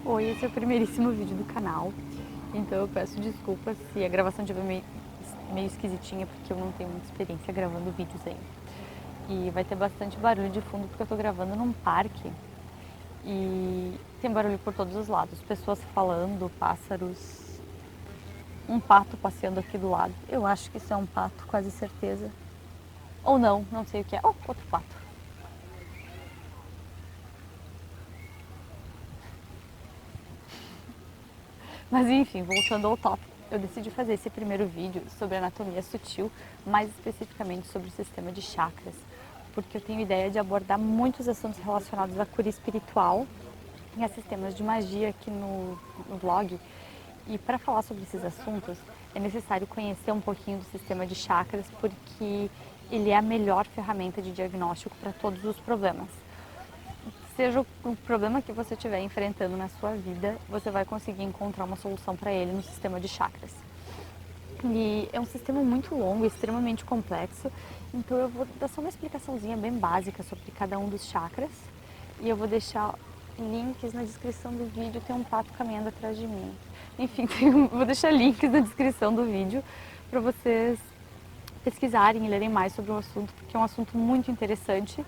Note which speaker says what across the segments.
Speaker 1: Oi, esse é o primeiríssimo vídeo do canal, então eu peço desculpas se a gravação estiver meio esquisitinha, porque eu não tenho muita experiência gravando vídeos ainda. E vai ter bastante barulho de fundo, porque eu tô gravando num parque e tem barulho por todos os lados, pessoas falando, pássaros, um pato passeando aqui do lado. Eu acho que isso é um pato, quase certeza. Ou não, não sei o que é. Oh, outro pato. Mas enfim, voltando ao tópico, eu decidi fazer esse primeiro vídeo sobre anatomia sutil, mais especificamente sobre o sistema de chakras, porque eu tenho ideia de abordar muitos assuntos relacionados à cura espiritual e a sistemas de magia aqui no blog. E para falar sobre esses assuntos, é necessário conhecer um pouquinho do sistema de chakras, porque ele é a melhor ferramenta de diagnóstico para todos os problemas. Seja o problema que você estiver enfrentando na sua vida, você vai conseguir encontrar uma solução para ele no sistema de chakras. E é um sistema muito longo, extremamente complexo, então eu vou dar só uma explicaçãozinha bem básica sobre cada um dos chakras e eu vou deixar links na descrição do vídeo. Tem um pato caminhando atrás de mim. Enfim, vou deixar links na descrição do vídeo para vocês pesquisarem e lerem mais sobre o assunto, porque é um assunto muito interessante.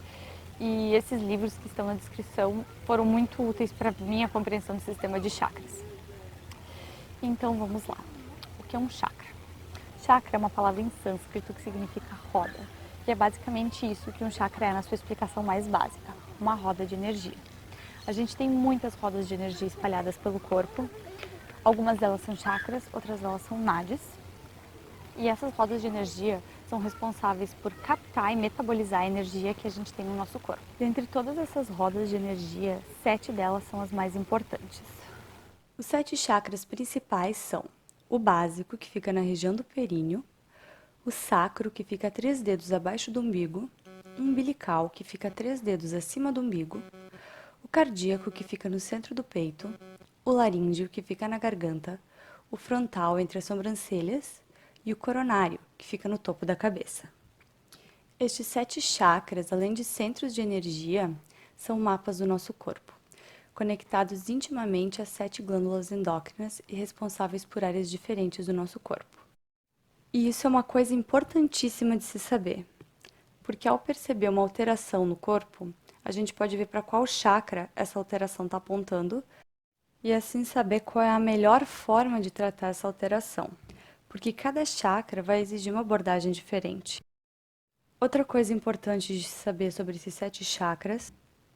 Speaker 1: E esses livros que estão na descrição foram muito úteis para a minha compreensão do sistema de chakras. Então vamos lá. O que é um chakra? Chakra é uma palavra em sânscrito que significa roda. E é basicamente isso que um chakra é na sua explicação mais básica, uma roda de energia. A gente tem muitas rodas de energia espalhadas pelo corpo. Algumas delas são chakras, outras delas são nadis. E essas rodas de energia são responsáveis por captar e metabolizar a energia que a gente tem no nosso corpo. Dentre todas essas rodas de energia, 7 delas são as mais importantes. Os 7 chakras principais são o básico, que fica na região do períneo, o sacro, que fica a 3 dedos abaixo do umbigo, o umbilical, que fica a 3 dedos acima do umbigo, o cardíaco, que fica no centro do peito, o laríngeo, que fica na garganta, o frontal, entre as sobrancelhas, e o coronário, que fica no topo da cabeça. Estes 7 chakras, além de centros de energia, são mapas do nosso corpo, conectados intimamente às 7 glândulas endócrinas e responsáveis por áreas diferentes do nosso corpo. E isso é uma coisa importantíssima de se saber, porque ao perceber uma alteração no corpo, a gente pode ver para qual chakra essa alteração está apontando e assim saber qual é a melhor forma de tratar essa alteração, porque cada chakra vai exigir uma abordagem diferente. Outra coisa importante de saber sobre esses 7 chakras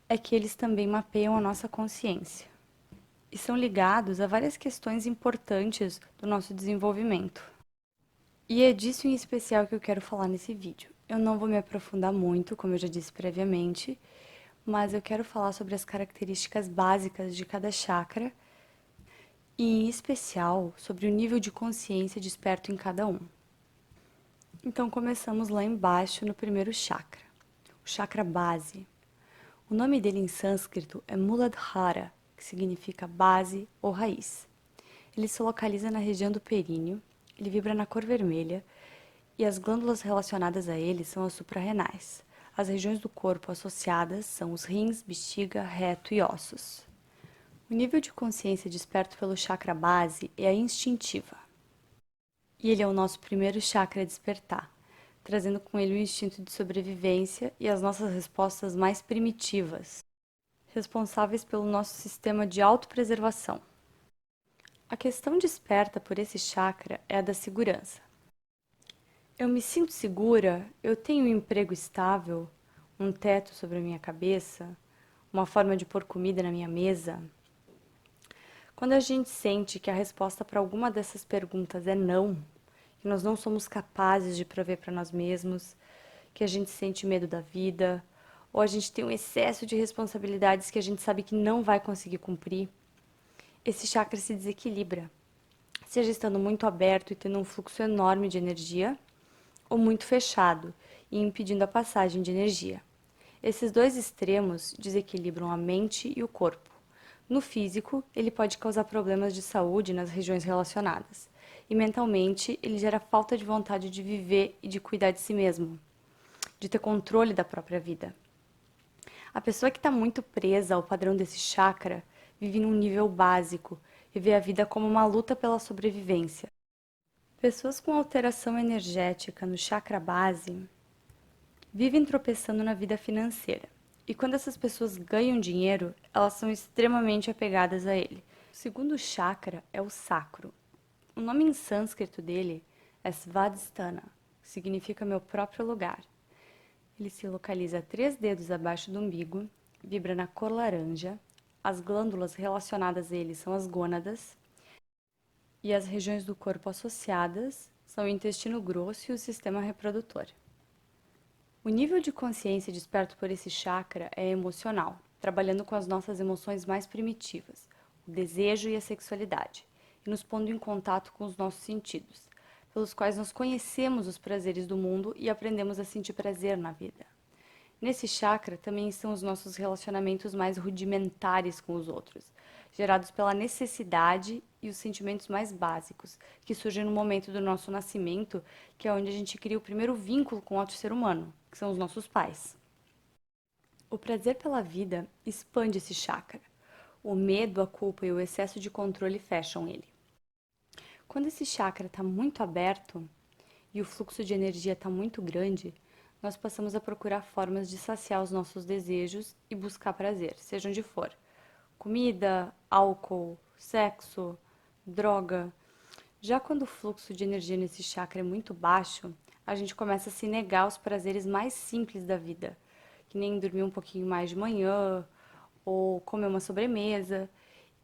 Speaker 1: é que eles também mapeiam a nossa consciência e são ligados a várias questões importantes do nosso desenvolvimento. E é disso em especial que eu quero falar nesse vídeo. Eu não vou me aprofundar muito, como eu já disse previamente, mas eu quero falar sobre as características básicas de cada chakra e, em especial, sobre o nível de consciência desperto em cada um. Então, começamos lá embaixo no primeiro chakra, o chakra base. O nome dele em sânscrito é Muladhara, que significa base ou raiz. Ele se localiza na região do períneo, ele vibra na cor vermelha e as glândulas relacionadas a ele são as suprarrenais. As regiões do corpo associadas são os rins, bexiga, reto e ossos. O nível de consciência desperto pelo chakra base é a instintiva. E ele é o nosso primeiro chakra a despertar, trazendo com ele o instinto de sobrevivência e as nossas respostas mais primitivas, responsáveis pelo nosso sistema de autopreservação. A questão desperta por esse chakra é a da segurança. Eu me sinto segura, eu tenho um emprego estável, um teto sobre a minha cabeça, uma forma de pôr comida na minha mesa. Quando a gente sente que a resposta para alguma dessas perguntas é não, que nós não somos capazes de prover para nós mesmos, que a gente sente medo da vida, ou a gente tem um excesso de responsabilidades que a gente sabe que não vai conseguir cumprir, esse chakra se desequilibra, seja estando muito aberto e tendo um fluxo enorme de energia, ou muito fechado e impedindo a passagem de energia. Esses dois extremos desequilibram a mente e o corpo. No físico, ele pode causar problemas de saúde nas regiões relacionadas. E mentalmente, ele gera falta de vontade de viver e de cuidar de si mesmo, de ter controle da própria vida. A pessoa que está muito presa ao padrão desse chakra
Speaker 2: vive num nível básico e vê a vida como uma luta pela sobrevivência. Pessoas com alteração energética no chakra base vivem tropeçando na vida financeira. E quando essas pessoas ganham dinheiro, elas são extremamente apegadas a ele. O segundo chakra é o sacro. O nome em sânscrito dele é Svadhisthana, que significa meu próprio lugar. Ele se localiza a 3 dedos abaixo do umbigo, vibra na cor laranja, as glândulas relacionadas a ele são as gônadas, e as regiões do corpo associadas são o intestino grosso e o sistema reprodutor. O nível de consciência desperto por esse chakra é emocional, trabalhando com as nossas emoções mais primitivas, o desejo e a sexualidade, e nos pondo em contato com os nossos sentidos, pelos quais nós conhecemos os prazeres do mundo e aprendemos a sentir prazer na vida. Nesse chakra também estão os nossos relacionamentos mais rudimentares com os outros, gerados pela necessidade e os sentimentos mais básicos, que surgem no momento do nosso nascimento, que é onde a gente cria o primeiro vínculo com outro ser humano, que são os nossos pais. O prazer pela vida expande esse chakra. O medo, a culpa e o excesso de controle fecham ele. Quando esse chakra está muito aberto e o fluxo de energia está muito grande, nós passamos a procurar formas de saciar os nossos desejos e buscar prazer, seja onde for. Comida, álcool, sexo, droga. Já quando o fluxo de energia nesse chakra é muito baixo, a gente começa a se negar aos prazeres mais simples da vida, que nem dormir um pouquinho mais de manhã ou comer uma sobremesa.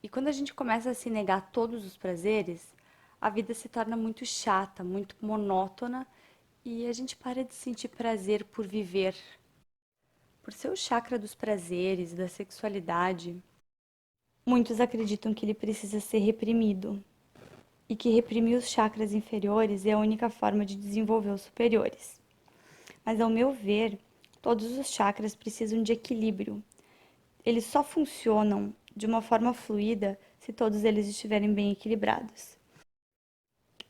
Speaker 2: E quando a gente começa a se negar todos os prazeres, a vida se torna muito chata, muito monótona e a gente para de sentir prazer por viver. Por ser o chakra dos prazeres e da sexualidade, muitos acreditam que ele precisa ser reprimido e que reprimir os chakras inferiores é a única forma de desenvolver os superiores. Mas, ao meu ver, todos os chakras precisam de equilíbrio. Eles só funcionam de uma forma fluida se todos eles estiverem bem equilibrados.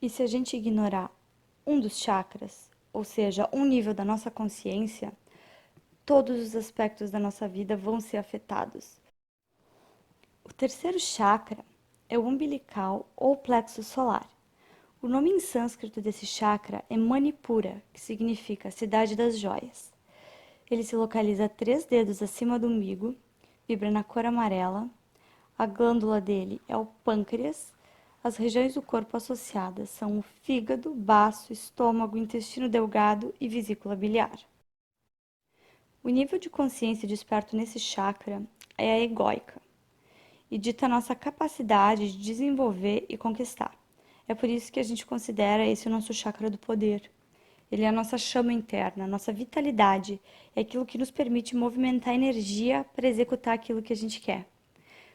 Speaker 2: E se a gente ignorar um dos chakras, ou seja, um nível da nossa consciência, todos os aspectos da nossa vida vão ser afetados. O terceiro chakra é o umbilical ou plexo solar. O nome em sânscrito desse chakra é Manipura, que significa cidade das joias. Ele se localiza a 3 dedos acima do umbigo, vibra na cor amarela. A glândula dele é o pâncreas. As regiões do corpo associadas são o fígado, baço, estômago, intestino delgado e vesícula biliar. O nível de consciência desperto nesse chakra é a egóica e dita a nossa capacidade de desenvolver e conquistar. É por isso que a gente considera esse o nosso chakra do poder. Ele é a nossa chama interna, a nossa vitalidade, é aquilo que nos permite movimentar energia para executar aquilo que a gente quer.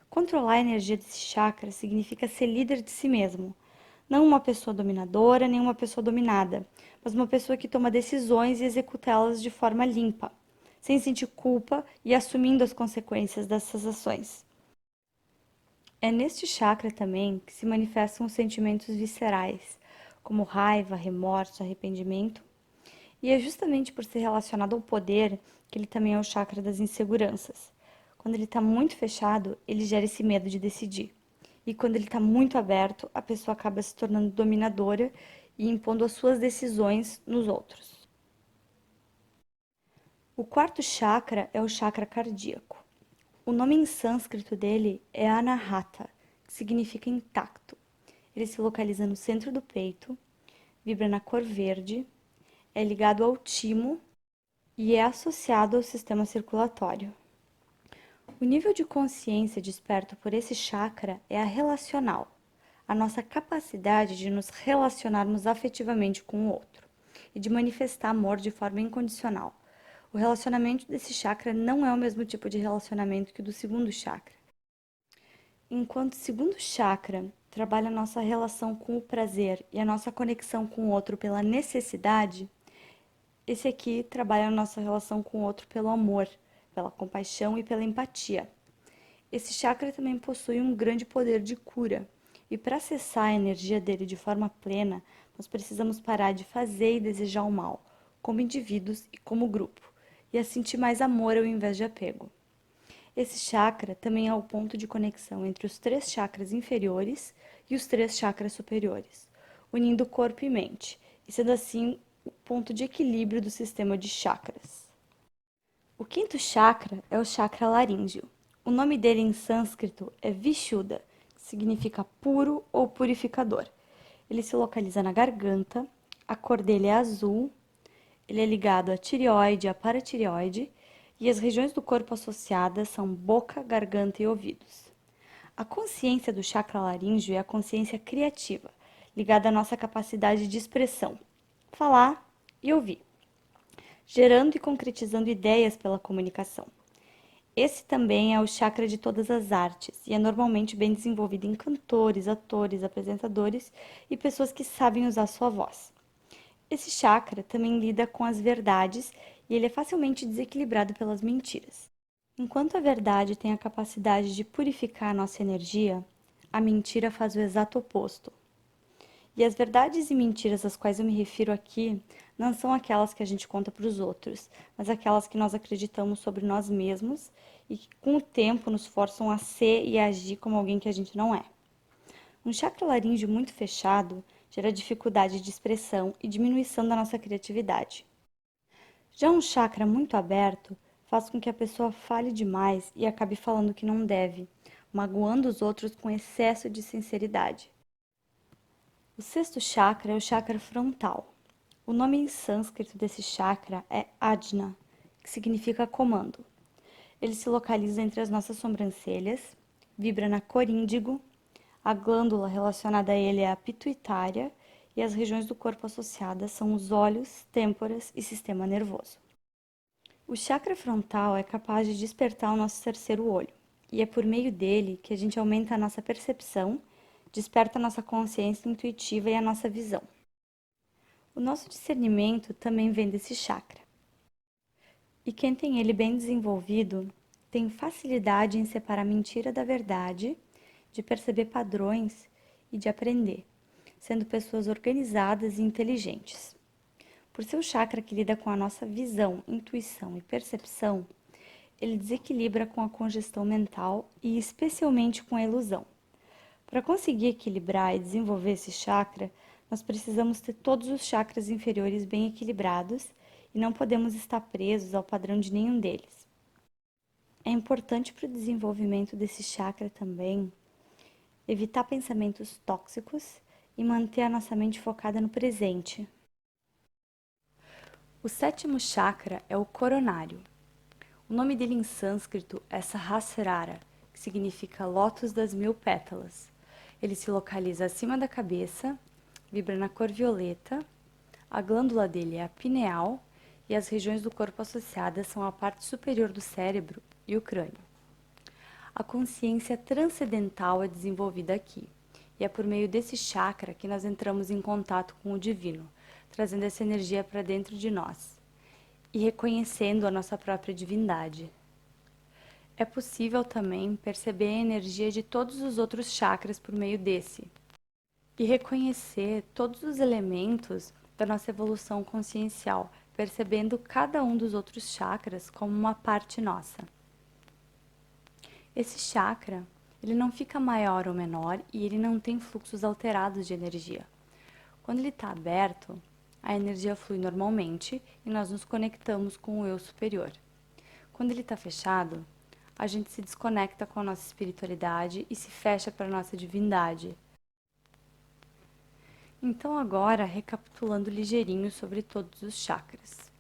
Speaker 2: Controlar a energia desse chakra significa ser líder de si mesmo. Não uma pessoa dominadora, nem uma pessoa dominada, mas uma pessoa que toma decisões e executa elas de forma limpa, sem sentir culpa e assumindo as consequências dessas ações. É neste chakra também que se manifestam os sentimentos viscerais, como raiva, remorso, arrependimento. E é justamente por ser relacionado ao poder que ele também é o chakra das inseguranças. Quando ele está muito fechado, ele gera esse medo de decidir. E quando ele está muito aberto, a pessoa acaba se tornando dominadora e impondo as suas decisões nos outros. O quarto chakra é o chakra cardíaco. O nome em sânscrito dele é Anahata, que significa intacto. Ele se localiza no centro do peito, vibra na cor verde, é ligado ao timo e é associado ao sistema circulatório. O nível de consciência desperto por esse chakra é a relacional, a nossa capacidade de nos relacionarmos afetivamente com o outro e de manifestar amor de forma incondicional. O relacionamento desse chakra não é o mesmo tipo de relacionamento que o do segundo chakra. Enquanto o segundo chakra trabalha a nossa relação com o prazer e a nossa conexão com o outro pela necessidade, esse aqui trabalha a nossa relação com o outro pelo amor, pela compaixão e pela empatia. Esse chakra também possui um grande poder de cura. E para acessar a energia dele de forma plena, nós precisamos parar de fazer e desejar o mal, como indivíduos e como grupo, e a sentir mais amor ao invés de apego. Esse chakra também é o ponto de conexão entre os 3 chakras inferiores e os 3 chakras superiores, unindo corpo e mente, e sendo assim o ponto de equilíbrio do sistema de chakras. O quinto chakra é o chakra laríngeo. O nome dele em sânscrito é Vishuddha, que significa puro ou purificador. Ele se localiza na garganta, a cor dele é azul, ele é ligado à tireoide e à paratireoide, e as regiões do corpo associadas são boca, garganta e ouvidos. A consciência do chakra laríngeo é a consciência criativa, ligada à nossa capacidade de expressão, falar e ouvir, gerando e concretizando ideias pela comunicação. Esse também é o chakra de todas as artes e é normalmente bem desenvolvido em cantores, atores, apresentadores e pessoas que sabem usar sua voz. Esse chakra também lida com as verdades e ele é facilmente desequilibrado pelas mentiras. Enquanto a verdade tem a capacidade de purificar a nossa energia, a mentira faz o exato oposto. E as verdades e mentiras às quais eu me refiro aqui não são aquelas que a gente conta para os outros, mas aquelas que nós acreditamos sobre nós mesmos e que com o tempo nos forçam a ser e a agir como alguém que a gente não é. Um chakra laríngeo muito fechado gera dificuldade de expressão e diminuição da nossa criatividade. Já um chakra muito aberto faz com que a pessoa fale demais e acabe falando o que não deve, magoando os outros com excesso de sinceridade. O sexto chakra é o chakra frontal. O nome em sânscrito desse chakra é Ajna, que significa comando. Ele se localiza entre as nossas sobrancelhas, vibra na cor índigo, a glândula relacionada a ele é a pituitária e as regiões do corpo associadas são os olhos, têmporas e sistema nervoso. O chakra frontal é capaz de despertar o nosso terceiro olho, e é por meio dele que a gente aumenta a nossa percepção, desperta a nossa consciência intuitiva e a nossa visão. O nosso discernimento também vem desse chakra. E quem tem ele bem desenvolvido tem facilidade em separar a mentira da verdade, de perceber padrões e de aprender, sendo pessoas organizadas e inteligentes. Por ser o chakra que lida com a nossa visão, intuição e percepção, ele desequilibra com a congestão mental e especialmente com a ilusão. Para conseguir equilibrar e desenvolver esse chakra, nós precisamos ter todos os chakras inferiores bem equilibrados e não podemos estar presos ao padrão de nenhum deles. É importante para o desenvolvimento desse chakra também evitar pensamentos tóxicos e manter a nossa mente focada no presente. O sétimo chakra é o coronário. O nome dele em sânscrito é Sahasrara, que significa lótus das 1000 pétalas. Ele se localiza acima da cabeça, vibra na cor violeta, a glândula dele é a pineal e as regiões do corpo associadas são a parte superior do cérebro e o crânio. A consciência transcendental é desenvolvida aqui, e é por meio desse chakra que nós entramos em contato com o divino, trazendo essa energia para dentro de nós e reconhecendo a nossa própria divindade. É possível também perceber a energia de todos os outros chakras por meio desse e reconhecer todos os elementos da nossa evolução consciencial, percebendo cada um dos outros chakras como uma parte nossa. Esse chakra, ele não fica maior ou menor e ele não tem fluxos alterados de energia. Quando ele está aberto, a energia flui normalmente e nós nos conectamos com o eu superior. Quando ele está fechado, a gente se desconecta com a nossa espiritualidade e se fecha para a nossa divindade. Então agora, recapitulando ligeirinho sobre todos os chakras.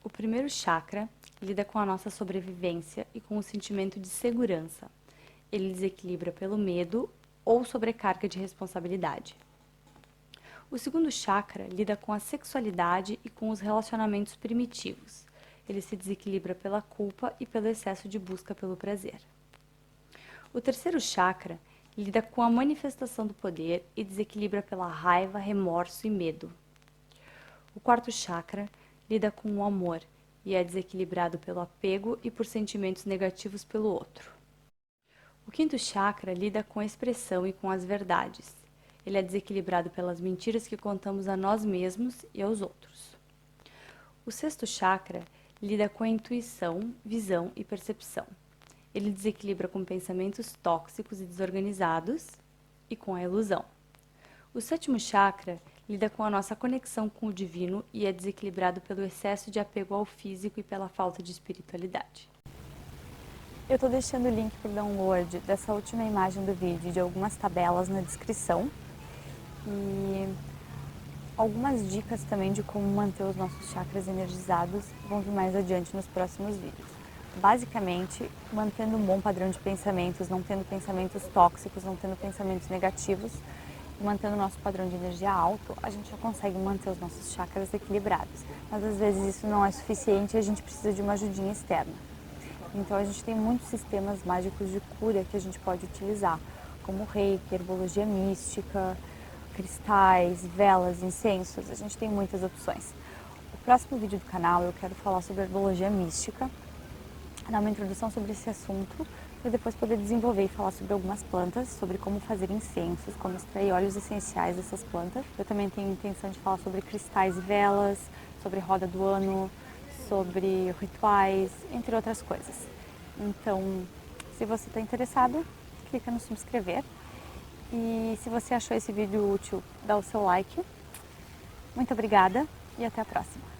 Speaker 2: O primeiro chakra lida com a nossa sobrevivência e com o sentimento de segurança. Ele desequilibra pelo medo ou sobrecarga de responsabilidade. O segundo chakra lida com a sexualidade e com os relacionamentos primitivos. Ele se desequilibra pela culpa e pelo excesso de busca pelo prazer. O terceiro chakra lida com a manifestação do poder e desequilibra pela raiva, remorso e medo. O quarto chakra lida com o amor e é desequilibrado pelo apego e por sentimentos negativos pelo outro. O quinto chakra lida com a expressão e com as verdades. Ele é desequilibrado pelas mentiras que contamos a nós mesmos e aos outros. O sexto chakra lida com a intuição, visão e percepção. Ele desequilibra com pensamentos tóxicos e desorganizados e com a ilusão. O sétimo chakra lida com a nossa conexão com o divino e é desequilibrado pelo excesso de apego ao físico e pela falta de espiritualidade.
Speaker 1: Eu estou deixando o link para o download dessa última imagem do vídeo e de algumas tabelas na descrição e algumas dicas também de como manter os nossos chakras energizados vão vir mais adiante nos próximos vídeos. Basicamente, mantendo um bom padrão de pensamentos, não tendo pensamentos tóxicos, não tendo pensamentos negativos, mantendo o nosso padrão de energia alto, a gente já consegue manter os nossos chakras equilibrados. Mas às vezes isso não é suficiente e a gente precisa de uma ajudinha externa. Então a gente tem muitos sistemas mágicos de cura que a gente pode utilizar, como reiki, herbologia mística, cristais, velas, incensos, a gente tem muitas opções. No próximo vídeo do canal eu quero falar sobre herbologia mística, dar uma introdução sobre esse assunto, para depois poder desenvolver e falar sobre algumas plantas, sobre como fazer incensos, como extrair óleos essenciais dessas plantas. Eu também tenho intenção de falar sobre cristais e velas, sobre roda do ano, sobre rituais, entre outras coisas. Então, se você está interessado, clica no subscrever. E se você achou esse vídeo útil, dá o seu like. Muito obrigada e até a próxima.